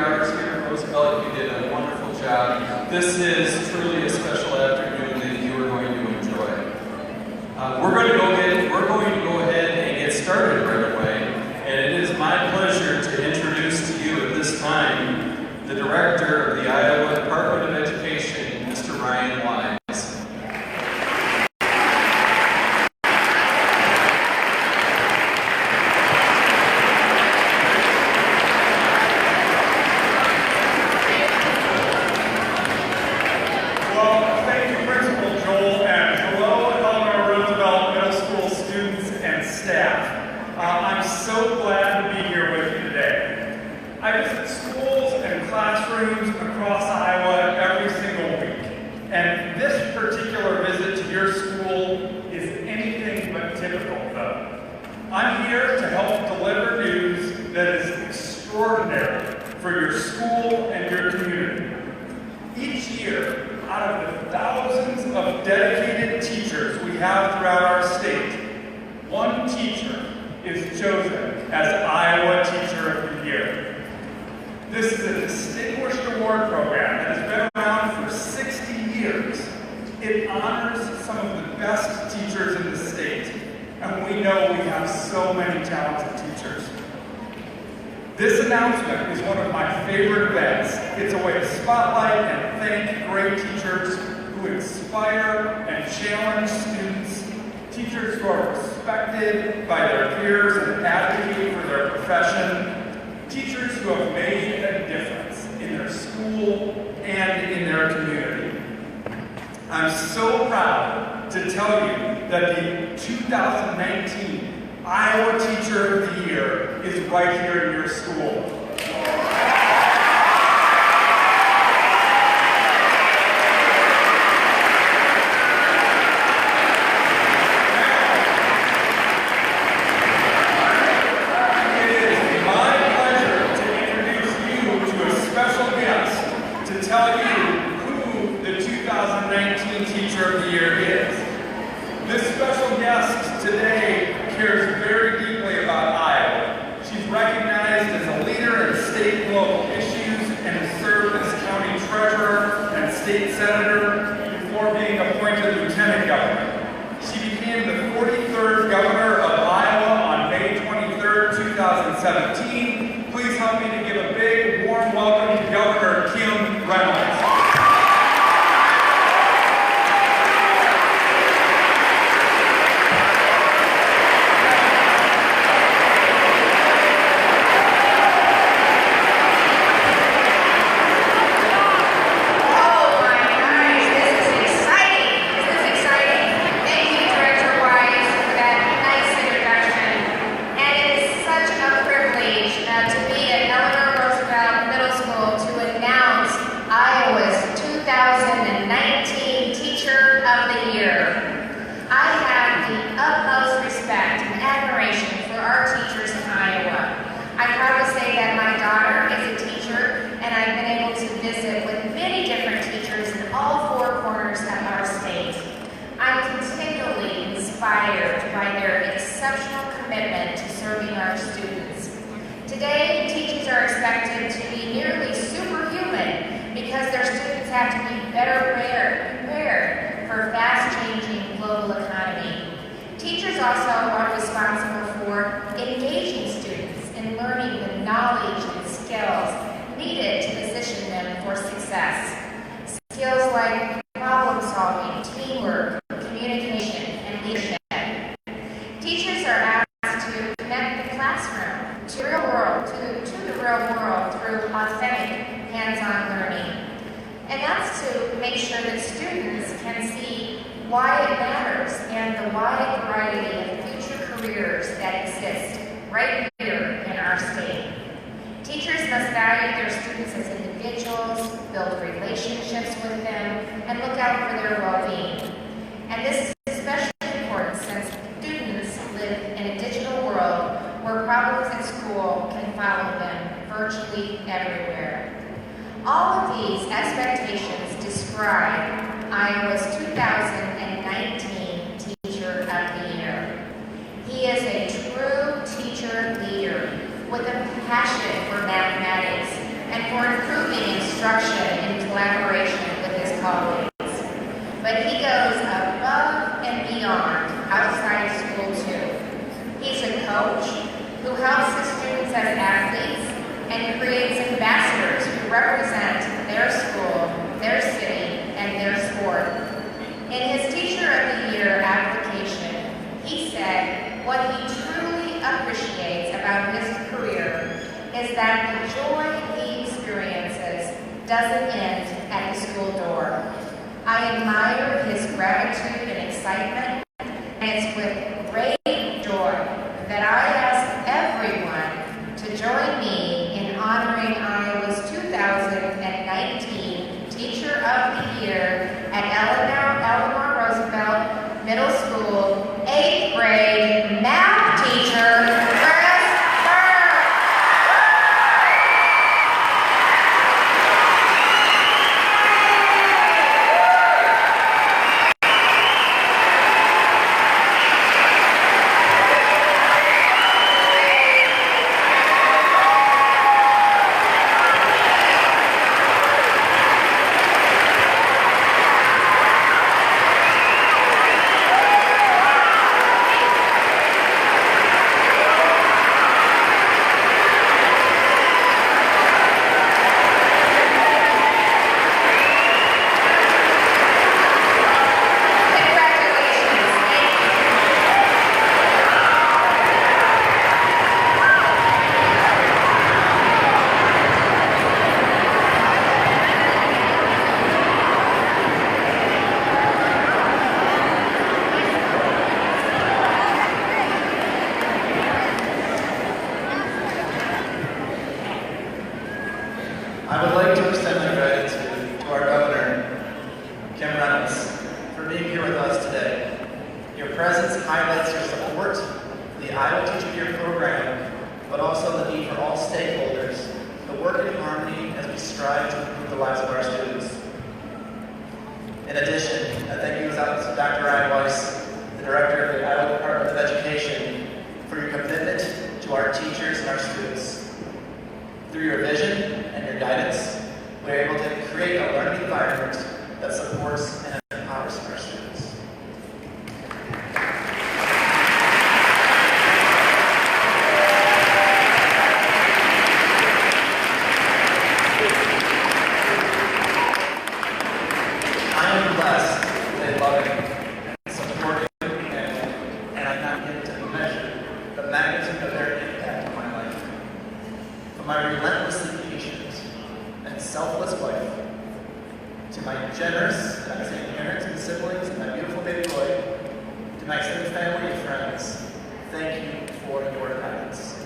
ours here at Roosevelt. You did a wonderful job. This is truly a special afternoon that you are going to enjoy. We're going to go ahead and get started right away. And it is my pleasure to introduce to you at this time the Director of the Iowa Department of Education, Mr. Ryan Wise. Well, thank you, Principal Joel, and hello, Eleanor Roosevelt Middle School students and staff. I'm so glad to be here with you today. I visit schools and classrooms across Iowa every single week, and this particular visit to your school is anything but typical, though. I'm here to help deliver news that is extraordinary for your school and your community. Each year, out of the thousands of dedicated teachers we have throughout our state, one teacher is chosen as Iowa Teacher of the Year. This is a distinguished award program that has been around for 60 years. It honors some of the best teachers in the state, and we know we have so many talented teachers. This announcement is one of my favorite events. It's a way to spotlight and thank great teachers who inspire and challenge students, teachers who are respected by their peers and advocate for their profession, teachers who have made a difference in their school and in their community. I'm so proud to tell you that the 2019 Iowa Teacher of the Year is right here in your school. Tell you who the 2019 Teacher of the Year is. This special guest today cares very deeply about Iowa. She's recognized as a leader in state and local issues and has served as county treasurer and state senator before being appointed lieutenant governor. She became the 43rd governor of Iowa on May 23rd, 2017. Please help me to give a big, warm welcome to Governor Kim Reynolds. By their exceptional commitment to serving our students. Today, teachers are expected to be nearly superhuman because their students have to be better prepared for fast-changing global economy. Teachers also are responsible for engaging students in learning the knowledge and skills needed to position them for success. Skills like problem solving, teamwork, communication, and leadership. Teachers are asked to connect the classroom to the real world through authentic, hands-on learning. And that's to make sure that students can see why it matters and the wide variety of future careers that exist right here in our state. Teachers must value their students as individuals, build relationships with them, and look out for their well-being. And this is especially important since students live in a digital world where problems at school can follow them virtually everywhere. All of these expectations describe Iowa's 2019 Teacher of the Year. He is a true teacher leader with a passion for mathematics and for instruction in collaboration with his colleagues. But he goes above and beyond outside of school too. He's a coach who helps his students as athletes and creates ambassadors who represent their school, their city, and their sport. In his Teacher of the Year application, he said what he truly appreciates about his career is that the joy he experiences doesn't end at the school door. I admire his gratitude and excitement, and it's with great joy that I ask everyone to join me in honoring Iowa's 2019 Teacher of the Year at Eleanor Roosevelt Middle School 8th grade math teacher, I would like to extend my gratitude to our Governor, Kim Reynolds, for being here with us today. Your presence highlights your support for the Iowa Teacher of the Year program, but also the need for all stakeholders to work in harmony as we strive to improve the lives of our students. In addition, a thank you goes out to Dr. Ryan Weiss, the Director of the Iowa Department of Education, for your commitment to our teachers and our students. Through your vision and your guidance, we are able to create a learning environment that supports and empowers our students. I am blessed with a loving and supportive family, and I'm not able to measure the magnitude of their impact on my life. From my relentlessly patient and selfless wife, to my generous and amazing parents and siblings and my beautiful baby boy, to my extended family and friends, thank you for your guidance.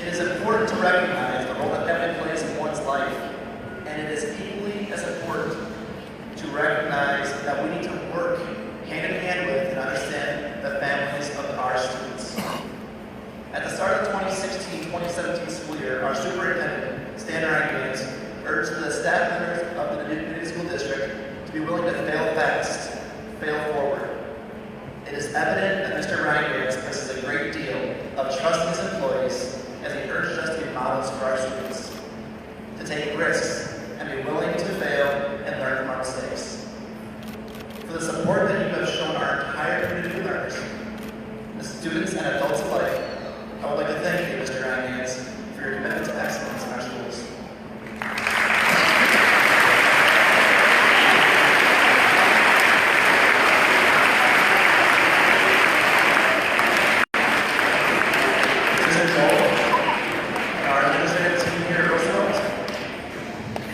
It is important to recognize the role that family plays in one's life, and it is equally as important to recognize that we need to work hand in hand with and understand the families of our students. At the start of the 2016-2017 school year, our superintendent, Stan Ryan, urged the staff members of the Dubuque School District to be willing to fail fast, fail forward. It is evident that Mr. Ryan places a great deal of trust in his employees as he urges us to be models for our students, to take risks and be willing to fail and learn from our mistakes. For the support that you have shown our entire community of learners, the students and adults alike, I would like to thank you, Mr. Ryan, for your commitment to excellence in our schools. Mr. Joel, and our administrative team here at Roosevelt,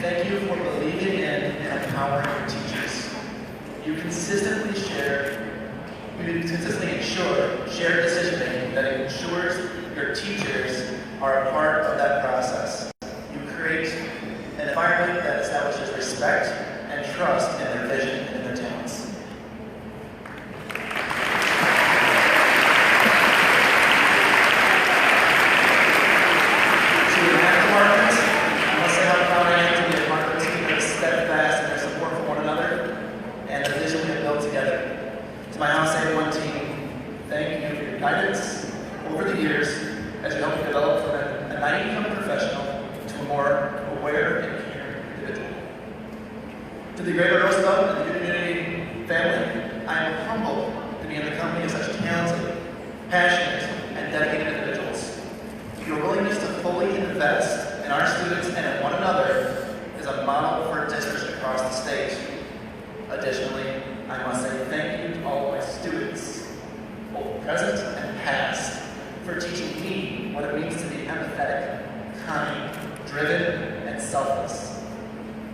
thank you for believing in and empowering your teachers. You consistently ensure shared decision making that ensures your teachers are a part of that process. You create an environment that establishes respect and trust in their vision and in their talents. To the math department, I must say how proud I am to be a part of a team that is steadfast in their support for one another and the vision we have built together. To my House A1 team, thank you for your guidance over the years as you help me develop from a naive young professional to a more aware and caring individual. To the greater Roosevelt and the community family, I am humbled to be in the company of such talented, passionate, and dedicated individuals. Your willingness to fully invest in our students and in one another is a model for districts across the state. Additionally, I must say thank you to all of my students, both present and past, for teaching me what it means to be empathetic, kind, driven, and selfless.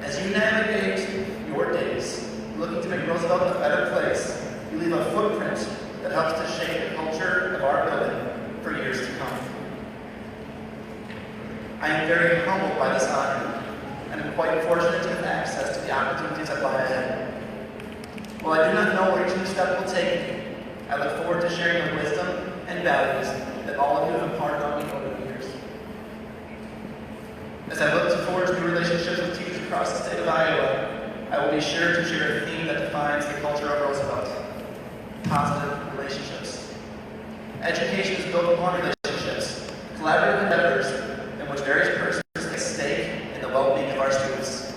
As you navigate your days, looking to make Roosevelt a better place, you leave a footprint that helps to shape the culture of our building for years to come. I am very humbled by this honor, and am quite fortunate to have access to the opportunities that lie ahead. While I do not know where each new step will take me, I look forward to sharing the wisdom and values that all of you have imparted on me over the years. As I look to forge new relationships with teachers across the state of Iowa, I will be sure to share a theme that defines the culture of Roosevelt: positive relationships. Education is built upon relationships, collaborative endeavors in which various persons take stake in the well-being of our students.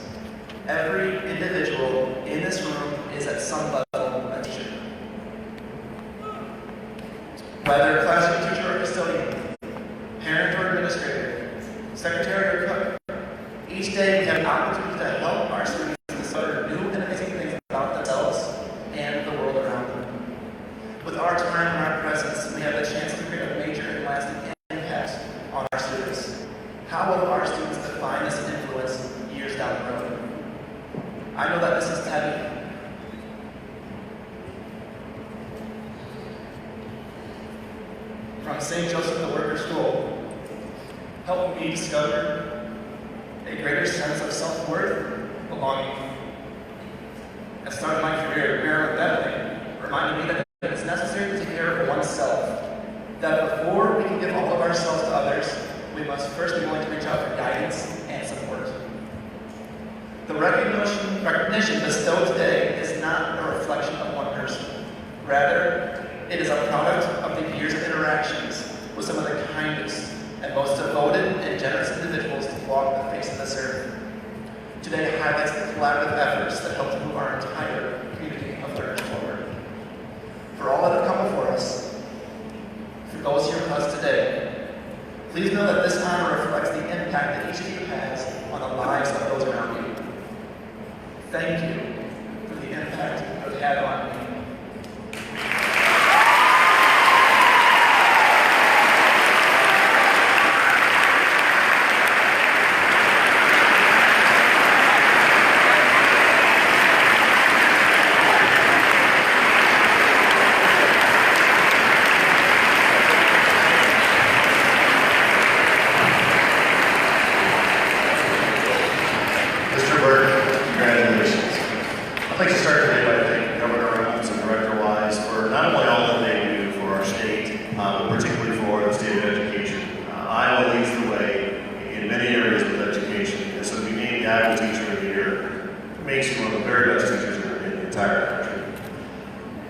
Every individual in this room is at some level a teacher. Whether a classroom teacher or custodian, parent or administrator, secretary or cook, each day we have an opportunity to help our students discover new and amazing things about themselves and the world around them. With our time and our presence, we have the chance to create a major and lasting impact on our students. How will our students define this influence years down the road? I know that this is heavy. From St. Joseph the Worker School, helped me discover a greater sense of self-worth, belonging. At the start of my career, Marilyn Bentley reminded me that it's necessary to take care of oneself, that before we can give all of ourselves to others, we must first be willing to reach out for guidance and support. The recognition bestowed today is not a reflection of one person. Rather, it is a product of the years of interactions with some of the kindest and most devoted and generous individuals to walk the face of this earth. Today highlights the collaborative efforts that help to move our entire community of learners forward. For all that have come before us, for those here with us today, please know that this honor reflects the impact that each of you has on the lives of those around you. Thank you for the impact you have had on me. I'd like to start today by thanking Governor Reynolds and Director Wise for not only all that they do for our state, but particularly for the state of education. Iowa leads the way in many areas with education, and so to be named the Iowa Teacher of the Year makes you one of the very best teachers in the entire country.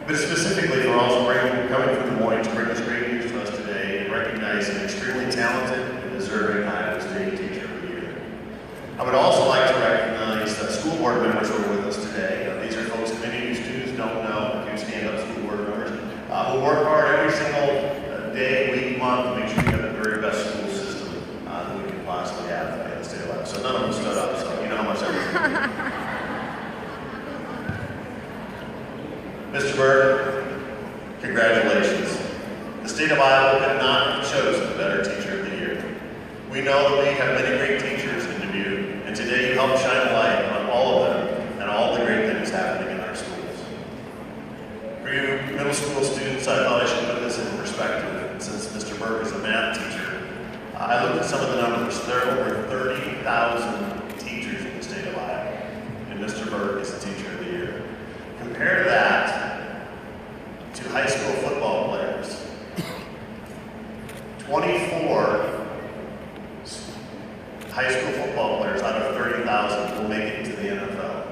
But specifically for also coming from Des Moines to bring this great news to us today and recognize an extremely talented and deserving Iowa State Teacher of the Year. I would also like to recognize that school board members who are with us today. These are folks that many of you students don't know, if you stand up school board members, who work hard every single day, week, month to make sure we have the very best school system that we can possibly have in the state of Iowa. So none of them stood up, so you know how much that was. Mr. Berg, congratulations. The state of Iowa could not have chosen a better Teacher of the Year. We know that we have many great teachers in Dubuque, and today you help shine a light on all of them and all the great things happening in our schools. For you middle school students, I thought I should put this in perspective. Since Mr. Berg is a math teacher, I looked at some of the numbers. There are over 30,000 teachers in the state of Iowa, and Mr. Berg is the Teacher of the Year. Compare that to high school football players. 24 high school football players out of 30,000 will make it to the NFL.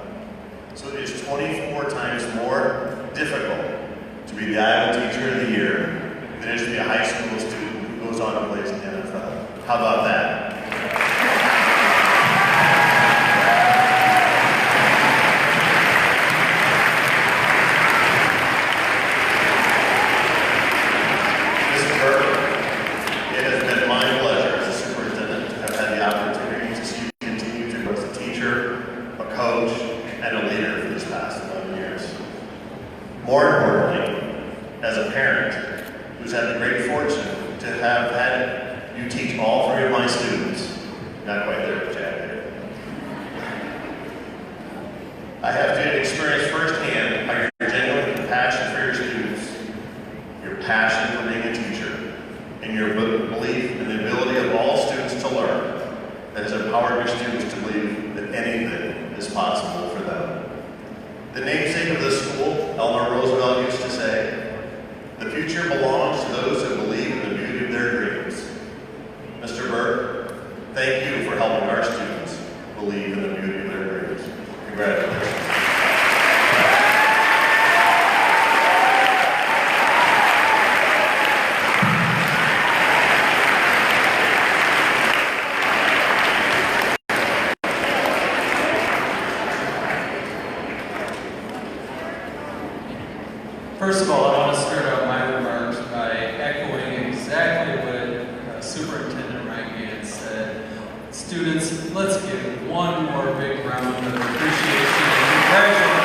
So it is 24 times more difficult to be the Iowa Teacher of the Year than it is to be a high school student who goes on and plays in the NFL. How about that? More importantly, as a parent who's had the great fortune to have had you teach all three of my students, not quite there, Jack. I have to experience firsthand how your genuine passion for your students, your passion for being a teacher, and your belief in the ability of all students to learn that has empowered your students to believe that anything is possible for them. The namesake of this school, Eleanor Roosevelt, used to say, "The future belongs to those who believe in the beauty of their dreams." Mr. Burke, thank you for helping our students believe in the beauty of their dreams. Congratulations. First of all, I want to start out my remarks by echoing exactly what Superintendent Ryan said. Students, let's give one more big round of appreciation and congratulations.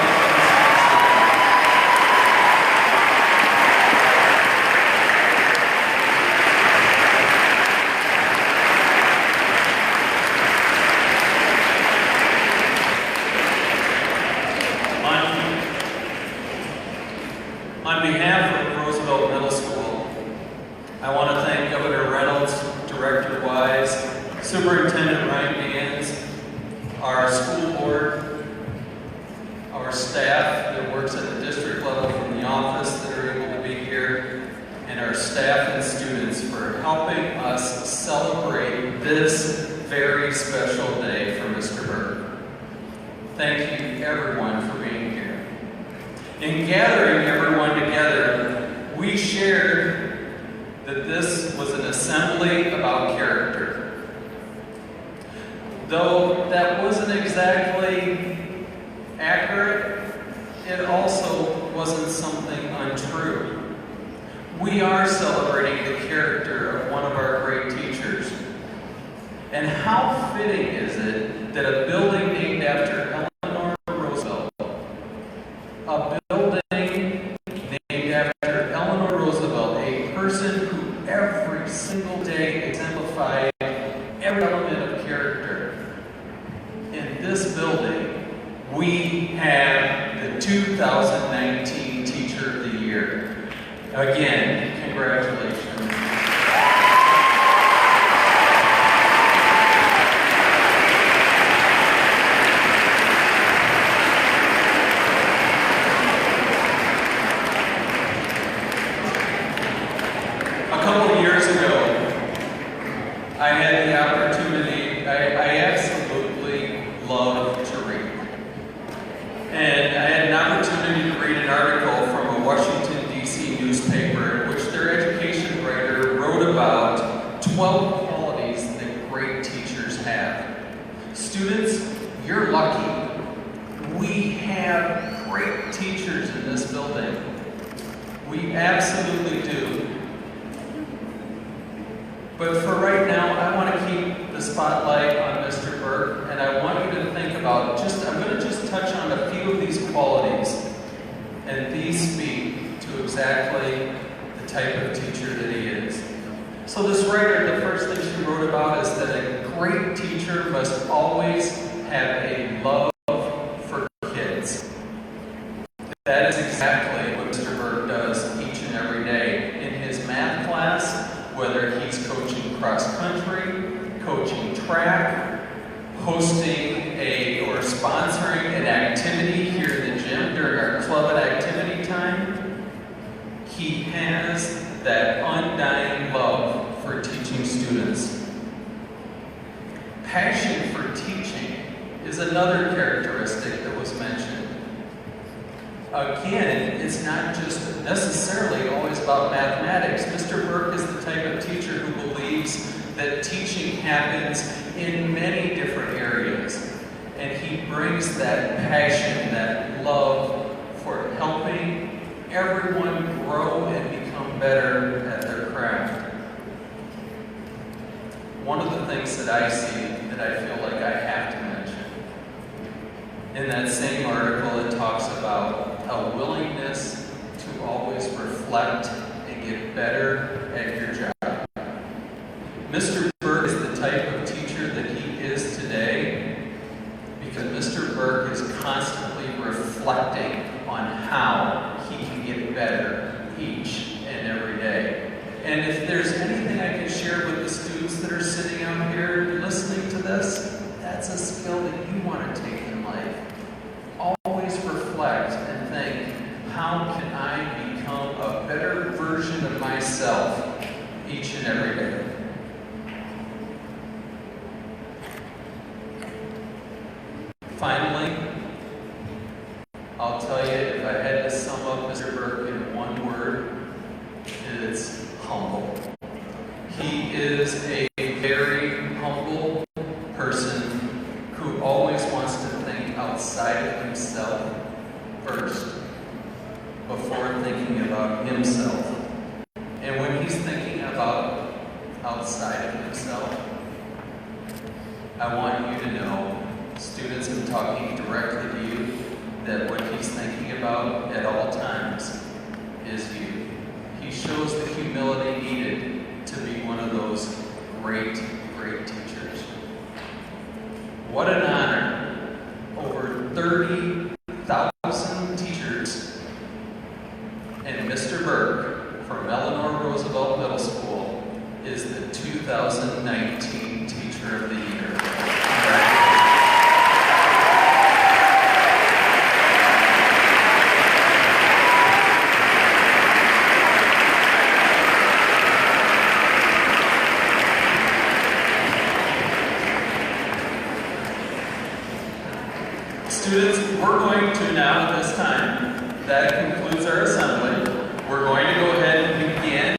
On behalf of Roosevelt Middle School, I want to thank Governor Reynolds, Director Wise, Superintendent Ryan Gans, our school board, our staff that works at the district level from the office that are able to be here, and our staff and students for helping us celebrate this very special day for Mr. Burke. Thank you everyone for being here. In gathering everyone together, we shared that this was an assembly about character. Though that wasn't exactly accurate, it also wasn't something untrue. We are celebrating the character of one of our great teachers. And how fitting is it that a building named after Eleanor Roosevelt, a building named after Eleanor Roosevelt, a person who every single day exemplified every element of character. In this building, we have the 2019 Teacher of the Year. Again, congratulations. A couple of years ago, I had the opportunity, I absolutely love to read. And I had an opportunity to read an article from a Washington, D.C. newspaper in which their education writer wrote about 12 qualities that great teachers have. Students, you're lucky. We have great teachers in this building. We absolutely do. But for right now, I want to keep the spotlight on Mr. Burke, and I want you to think about I'm going to just touch on a few of these qualities, and these speak to exactly the type of teacher that he is. So this writer, the first thing she wrote about is that a great teacher must always have a love for kids. That is exactly what Mr. Burke does each and every day. In his math class, whether he's coaching cross-country, coaching track, hosting or sponsoring an activity here in the gym during our club and activity time, he has that undying love for teaching students. Passion for teaching is another characteristic that was mentioned. Again, it's not just necessarily always about mathematics. Mr. Burke is the type of teacher who believes that teaching happens in many different areas. And he brings that passion, that love for helping everyone grow and become better at their craft. One of the things that I see that I feel like I have to mention, in that same article, it talks about a willingness to always reflect and get better at your job. Mr. Burke is the type of teacher that he is today because Mr. Burke is constantly reflecting on how he can get better each and every day. And if there's anything I can share with the students that are sitting out here listening to this, that's a skill that you want to take in life. Always reflect and think, how can I become a better version of myself each and every day? Finally, I'll tell you, if I had to sum up Mr. Burke in one word, it's humble. He is a very humble person who always wants to think outside of himself first before thinking about himself. And when he's thinking about outside of himself, I want you to know, students, I'm talking directly to you, that what he's thinking about at all times is you. He shows the humility needed to be one of those great, great teachers. What an honor. Over 30,000 teachers, and Mr. Burke from Eleanor Roosevelt Middle School is the 2019 Teacher of the Year. Students, we're going to now at this time, that concludes our assembly. We're going to go ahead and begin